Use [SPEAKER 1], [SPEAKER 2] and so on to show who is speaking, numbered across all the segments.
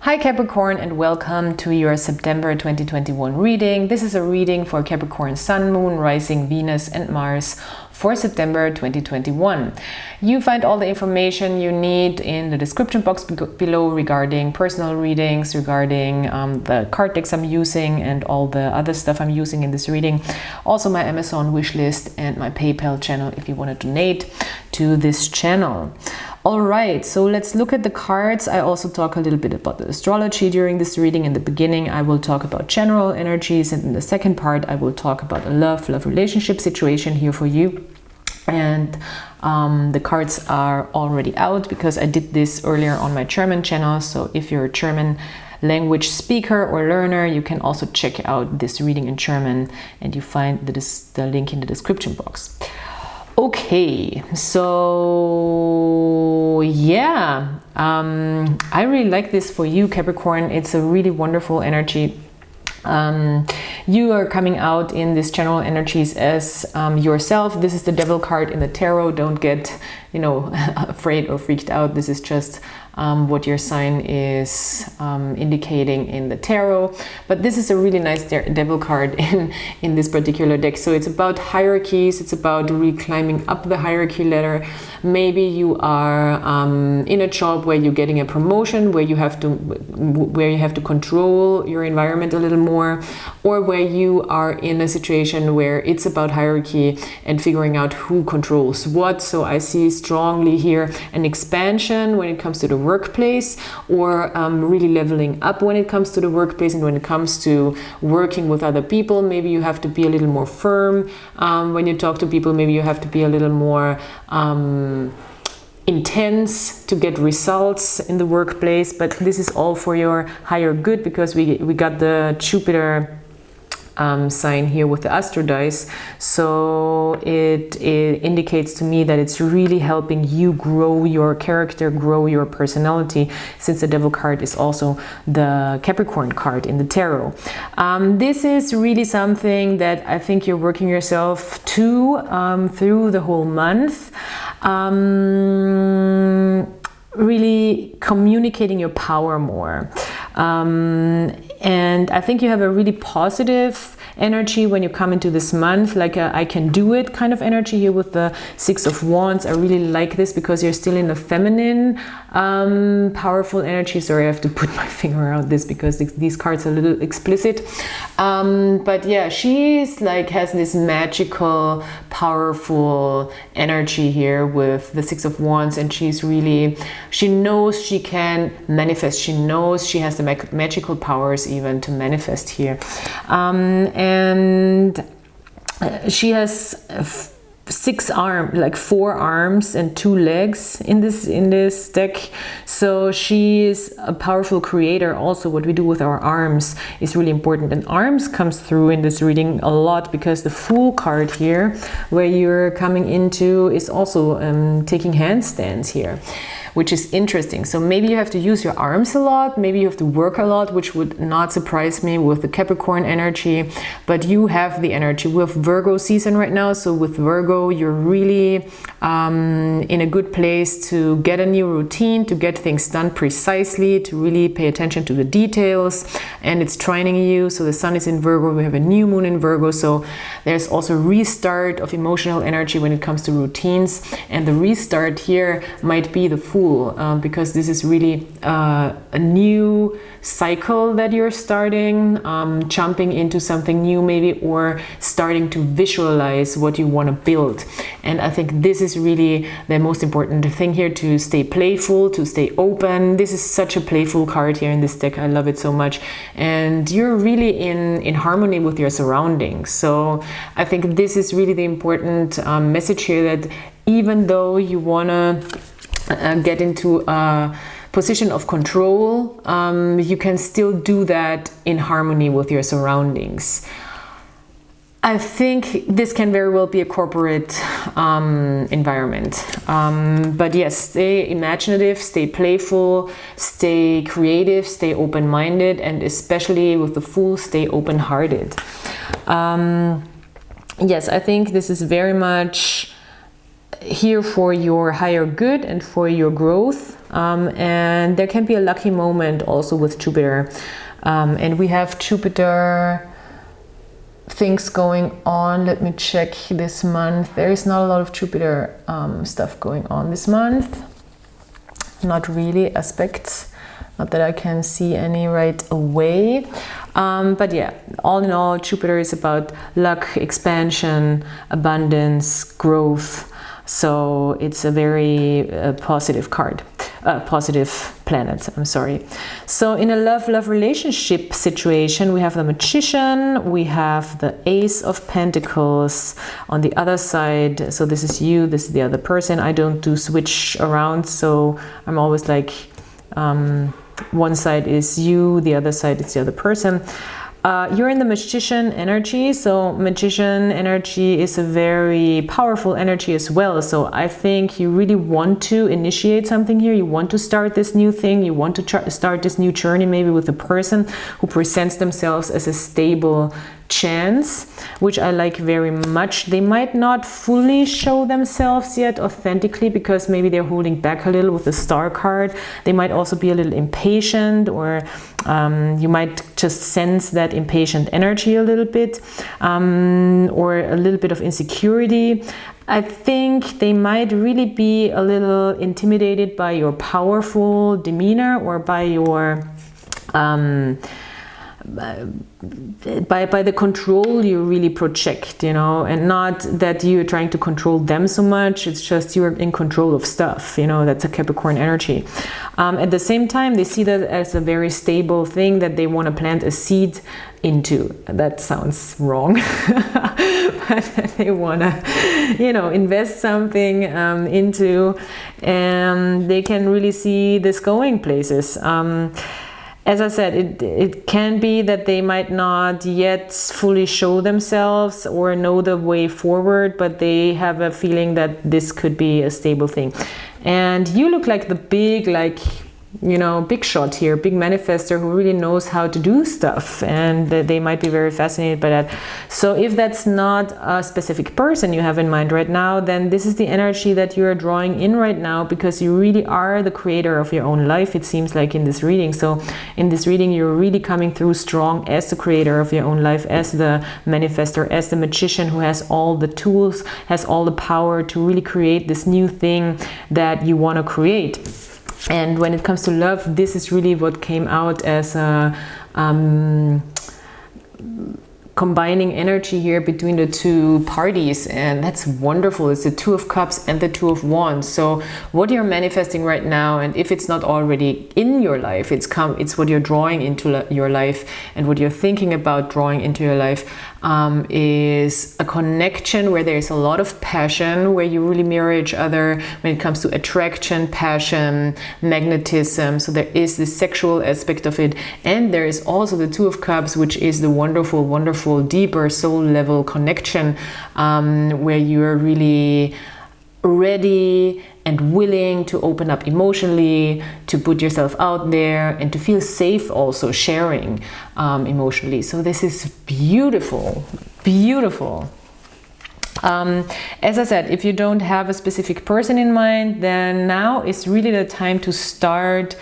[SPEAKER 1] Hi Capricorn, and welcome to your September 2021 reading. This is a reading for Capricorn Sun, Moon, Rising, Venus and Mars for September 2021. You find all the information you need in the description box below regarding personal readings, regarding the card decks I'm using and all the other stuff I'm using in this reading. Also my Amazon wishlist and my PayPal channel if you want to donate to this channel. Alright, so let's look at the cards. I also talk a little bit about the astrology during this reading. In the beginning, I will talk about general energies, and in the second part, I will talk about a love relationship situation here for you. And the cards are already out because I did this earlier on my German channel. So if you're a German language speaker or learner, you can also check out this reading in German, and you find the link in the description box. Okay, so yeah, I really like this for you, Capricorn. It's a really wonderful energy. You are coming out in these general energies as yourself. This is the Devil card in the tarot. Don't get, afraid or freaked out. This is just what your sign is indicating in the tarot. But this is a really nice Devil card in this particular deck. So it's about hierarchies. It's about really climbing up the hierarchy ladder. Maybe you are in a job where you're getting a promotion, where you have to control your environment a little more, or where you are in a situation where it's about hierarchy and figuring out who controls what. So I see strongly here an expansion when it comes to the workplace, or really leveling up when it comes to the workplace, and when it comes to working with other people. Maybe you have to be a little more firm when you talk to people. Maybe you have to be a little more intense to get results in the workplace. But this is all for your higher good, because we got the Jupiter sign here with the Astro dice. So it indicates to me that it's really helping you grow your character, grow your personality, since the Devil card is also the Capricorn card in the tarot. This is really something that I think you're working yourself to through the whole month. Really communicating your power more. And I think you have a really positive energy when you come into this month, like a I can do it kind of energy here with the Six of Wands. I really like this because you're still in the feminine, powerful energy. Sorry, I have to put my finger around this because these cards are a little explicit. But yeah, she's like has this magical, powerful energy here with the Six of Wands, and she knows she can manifest. She knows she has the magical powers even to manifest here. And she has four arms and 2 legs in this deck. So she is a powerful creator. Also, what we do with our arms is really important, and arms comes through in this reading a lot, because the Fool card here, where you're coming into, is also taking handstands here, which is interesting. So maybe you have to use your arms a lot, maybe you have to work a lot, which would not surprise me with the Capricorn energy, but you have the energy. We have Virgo season right now, so with Virgo, you're really in a good place to get a new routine, to get things done precisely, to really pay attention to the details, and it's trining you. So the Sun is in Virgo, we have a new moon in Virgo, so there's also restart of emotional energy when it comes to routines, and the restart here might be the Fool. Because this is really a new cycle that you're starting, jumping into something new maybe, or starting to visualize what you want to build. And I think this is really the most important thing here, to stay playful, to stay open. This is such a playful card here in this deck. I love it so much. And you're really in harmony with your surroundings. So I think this is really the important message here, that even though you want to get into a position of control, you can still do that in harmony with your surroundings. I think this can very well be a corporate environment. But yes, stay imaginative, stay playful, stay creative, stay open-minded, and especially with the Fool, stay open-hearted. Yes, I think this is very much here for your higher good and for your growth. And there can be a lucky moment also with Jupiter. And we have Jupiter things going on. Let me check this month. There is not a lot of Jupiter stuff going on this month. Not really aspects. Not that I can see any right away. But yeah, all in all, Jupiter is about luck, expansion, abundance, growth. So it's a very positive card. Positive planet, I'm sorry. So in a love relationship situation, we have the Magician, we have the Ace of Pentacles on the other side. So this is you, this is the other person. I don't do switch around, so I'm always like one side is you, the other side is the other person. You're in the Magician energy, so Magician energy is a very powerful energy as well. So I think you really want to initiate something here. You want to start this new thing. You want to start this new journey, maybe with a person who presents themselves as a stable chance, which I like very much. They might not fully show themselves yet authentically because maybe they're holding back a little with the Star card. They might also be a little impatient, or you might just sense that impatient energy a little bit, or a little bit of insecurity. I think they might really be a little intimidated by your powerful demeanor, or by your by the control you really project, you know, and not that you're trying to control them so much. It's just you're in control of stuff, you know. That's a Capricorn energy. At the same time, they see that as a very stable thing that they want to plant a seed into. That sounds wrong, but they want to, you know, invest something into, and they can really see this going places. As I said, it can be that they might not yet fully show themselves or know the way forward, but they have a feeling that this could be a stable thing. And you look like the big, like, you know, big shot here, big manifester who really knows how to do stuff, and they might be very fascinated by that. So if that's not a specific person you have in mind right now, then this is the energy that you're drawing in right now, because you really are the creator of your own life, it seems like, in this reading. So in this reading, you're really coming through strong as the creator of your own life, as the manifester, as the magician who has all the tools, has all the power to really create this new thing that you want to create. And when it comes to love, this is really what came out as a combining energy here between the two parties, and that's wonderful. It's the Two of Cups and the Two of Wands. So what you're manifesting right now, and if it's not already in your life, it's what you're drawing into your life, and what you're thinking about drawing into your life, is a connection where there's a lot of passion, where you really mirror each other when it comes to attraction, passion, magnetism. So there is this sexual aspect of it, and there is also the Two of Cups, which is the wonderful, wonderful, deeper soul level connection, where you're really ready and willing to open up emotionally, to put yourself out there, and to feel safe also sharing emotionally. So this is beautiful, beautiful. As I said, if you don't have a specific person in mind, then now is really the time to start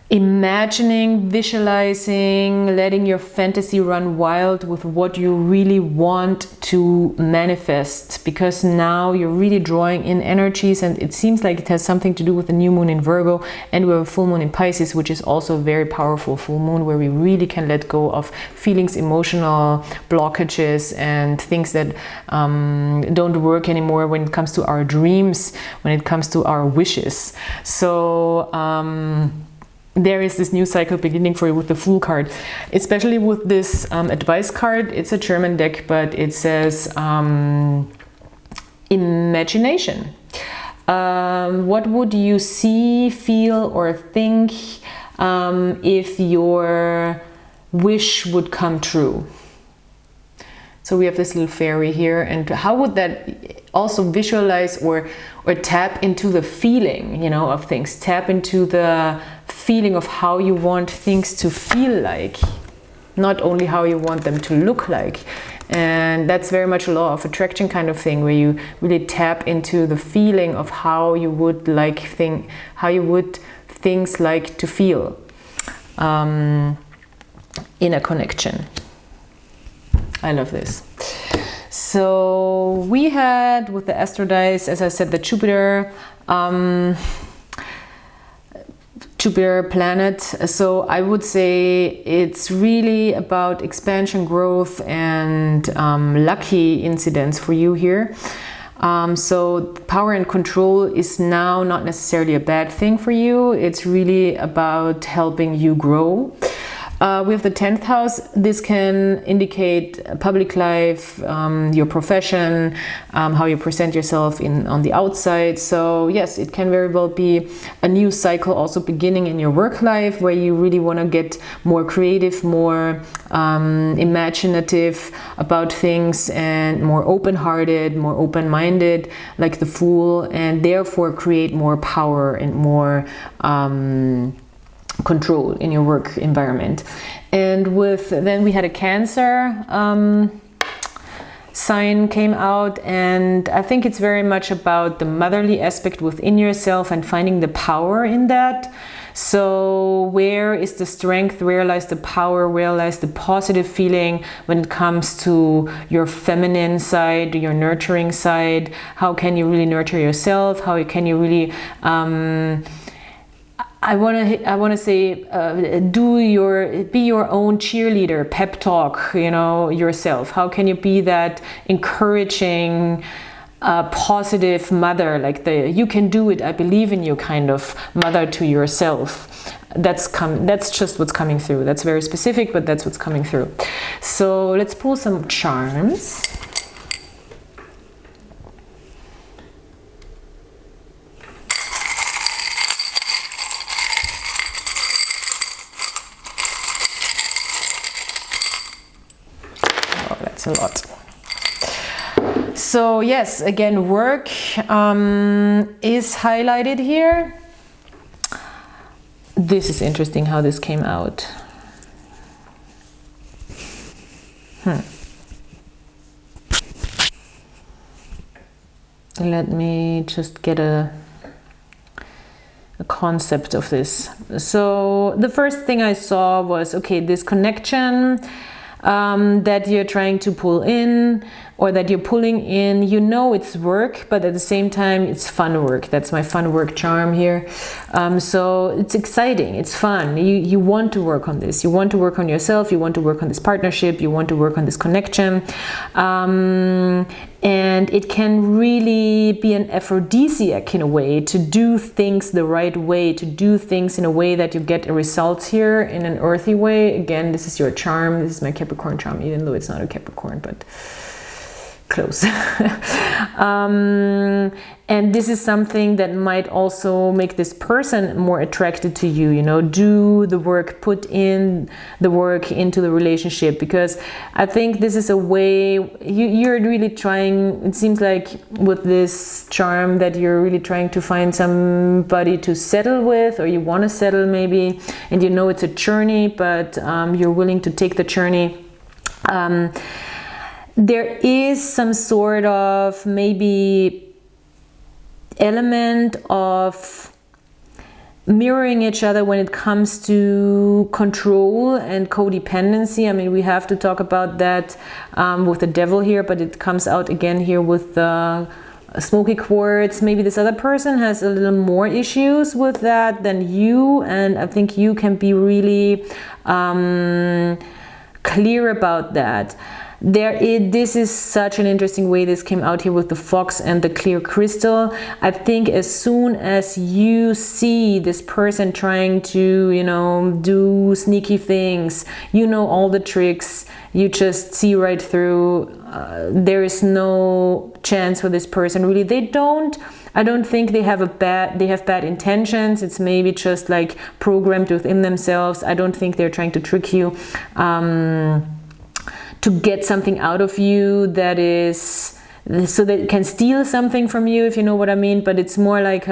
[SPEAKER 1] imagining, visualizing, letting your fantasy run wild with what you really want to manifest, because now you're really drawing in energies, and it seems like it has something to do with the new moon in Virgo, and we have a full moon in Pisces, which is also a very powerful full moon, where we really can let go of feelings, emotional blockages, and things that don't work anymore when it comes to our dreams, when it comes to our wishes. So there is this new cycle beginning for you with the Fool card, especially with this advice card. It's a German deck, but it says imagination. What would you see, feel, or think if your wish would come true? So we have this little fairy here, and how would that also visualize or tap into the feeling, you know, of things, tap into the feeling of how you want things to feel like. not only how you want them to look like. And that's very much a law of attraction kind of thing, where you really tap into the feeling of how you would like things like to feel in a connection. I love this. So we had with the Astro dice, as I said, the Jupiter planet. So I would say it's really about expansion, growth, and lucky incidents for you here. So power and control is now not necessarily a bad thing for you. It's really about helping you grow. With the 10th house, this can indicate public life, your profession, how you present yourself on the outside. So yes, it can very well be a new cycle also beginning in your work life, where you really want to get more creative, more imaginative about things, and more open-hearted, more open-minded, like the Fool, and therefore create more power and more control in your work environment. And then we had a Cancer sign came out, and I think it's very much about the motherly aspect within yourself and finding the power in that. So where is the strength, where lies the power, where lies the positive feeling when it comes to your feminine side, your nurturing side? How can you really nurture yourself? How can you really I want to say, be your own cheerleader, pep talk, yourself. How can you be that encouraging, positive mother, like you can do it, I believe in you kind of mother to yourself? That's just what's coming through. That's very specific, but that's what's coming through. So let's pull some charms. A lot. So yes, again, work is highlighted here. This is interesting how this came out. Let me just get a concept of this. So the first thing I saw was, okay, this connection that you're trying to pull in, or that you're pulling in, it's work, but at the same time it's fun work. That's my fun work charm here. So it's exciting, it's fun. You want to work on this, you want to work on yourself, you want to work on this partnership, you want to work on this connection. And it can really be an aphrodisiac in a way, to do things the right way, to do things in a way that you get results here in an earthy way. Again, this is your charm. This is my Capricorn charm, even though it's not a Capricorn, but close. And this is something that might also make this person more attracted to you, do the work, put in the work into the relationship, because I think this is a way you're really trying, it seems like with this charm, that you're really trying to find somebody to settle with, or you want to settle maybe, and it's a journey, but you're willing to take the journey. There is some sort of maybe element of mirroring each other when it comes to control and codependency. I mean, we have to talk about that with the Devil here, but it comes out again here with the smoky quartz. Maybe this other person has a little more issues with that than you, and I think you can be really clear about that. This is such an interesting way this came out here with the fox and the clear crystal. I think as soon as you see this person trying to, do sneaky things, all the tricks, you just see right through. There is no chance for this person, really. I don't think they have bad intentions. It's maybe just like programmed within themselves. I don't think they're trying to trick you. To get something out of you that is, so that it can steal something from you, if you know what I mean. But it's more like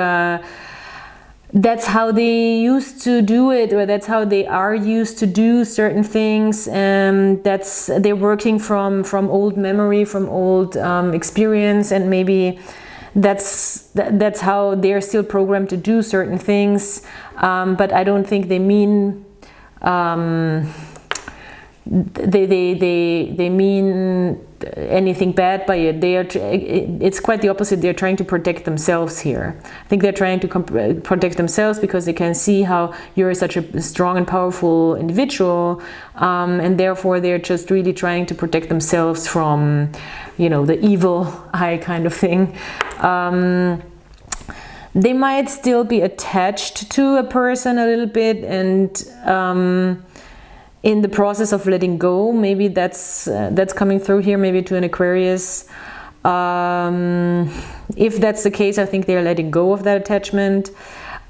[SPEAKER 1] that's how they used to do it, or that's how they are used to do certain things, and they're working from old memory, from old experience, and maybe that's how they're still programmed to do certain things, but I don't think they mean they mean anything bad by it. It's quite the opposite. They're trying to protect themselves here. I think they're trying to protect themselves because they can see how you're such a strong and powerful individual, and therefore they're just really trying to protect themselves from, you know, the evil eye kind of thing. They might still be attached to a person a little bit, and in the process of letting go, maybe that's coming through here, maybe to an Aquarius. If that's the case, I think they're letting go of that attachment,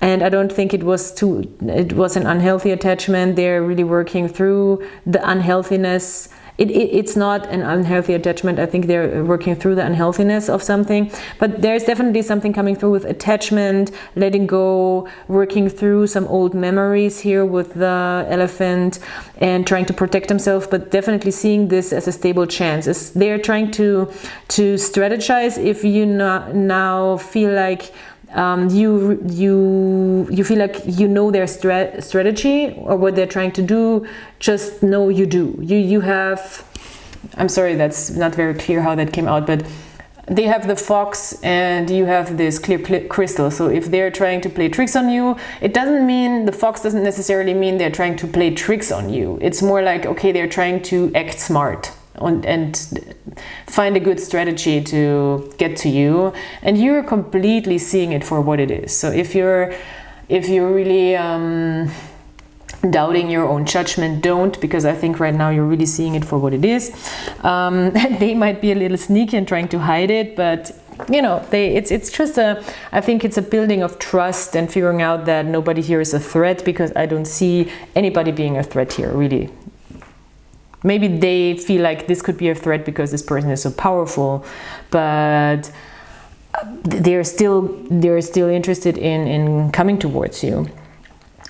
[SPEAKER 1] and I don't think it was an unhealthy attachment. They're really working through the unhealthiness. It's not an unhealthy attachment. I think they're working through the unhealthiness of something, but there's definitely something coming through with attachment, letting go, working through some old memories here with the elephant, and trying to protect themselves, but definitely seeing this as a stable chance. They're trying to strategize. If you now feel like you feel like you know their strategy or what they're trying to do, just know you do. You have, I'm sorry, that's not very clear how that came out, but they have the fox and you have this clear crystal. So if they're trying to play tricks on you, it doesn't mean, the fox doesn't necessarily mean they're trying to play tricks on you. It's more like, okay, they're trying to act smart and find a good strategy to get to you, and you're completely seeing it for what it is. So if you're really doubting your own judgment, don't, because I think right now you're really seeing it for what it is. They might be a little sneaky and trying to hide it, but you know, it's just I think it's a building of trust and figuring out that nobody here is a threat, because I don't see anybody being a threat here, really. Maybe they feel like this could be a threat because this person is so powerful, but they're still interested in coming towards you.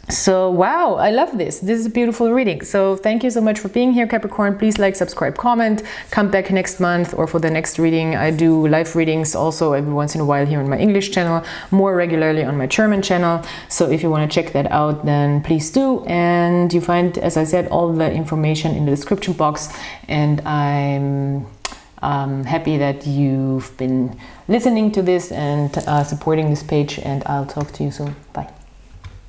[SPEAKER 1] So wow, I love this. This is a beautiful reading. So thank you so much for being here, Capricorn. Please like, subscribe, comment, come back next month or for the next reading. I do live readings also every once in a while here on my English channel, more regularly on my German channel. So if you want to check that out, then please do. And you find, as I said, all the information in the description box. And I'm happy that you've been listening to this and supporting this page, and I'll talk to you soon. Bye.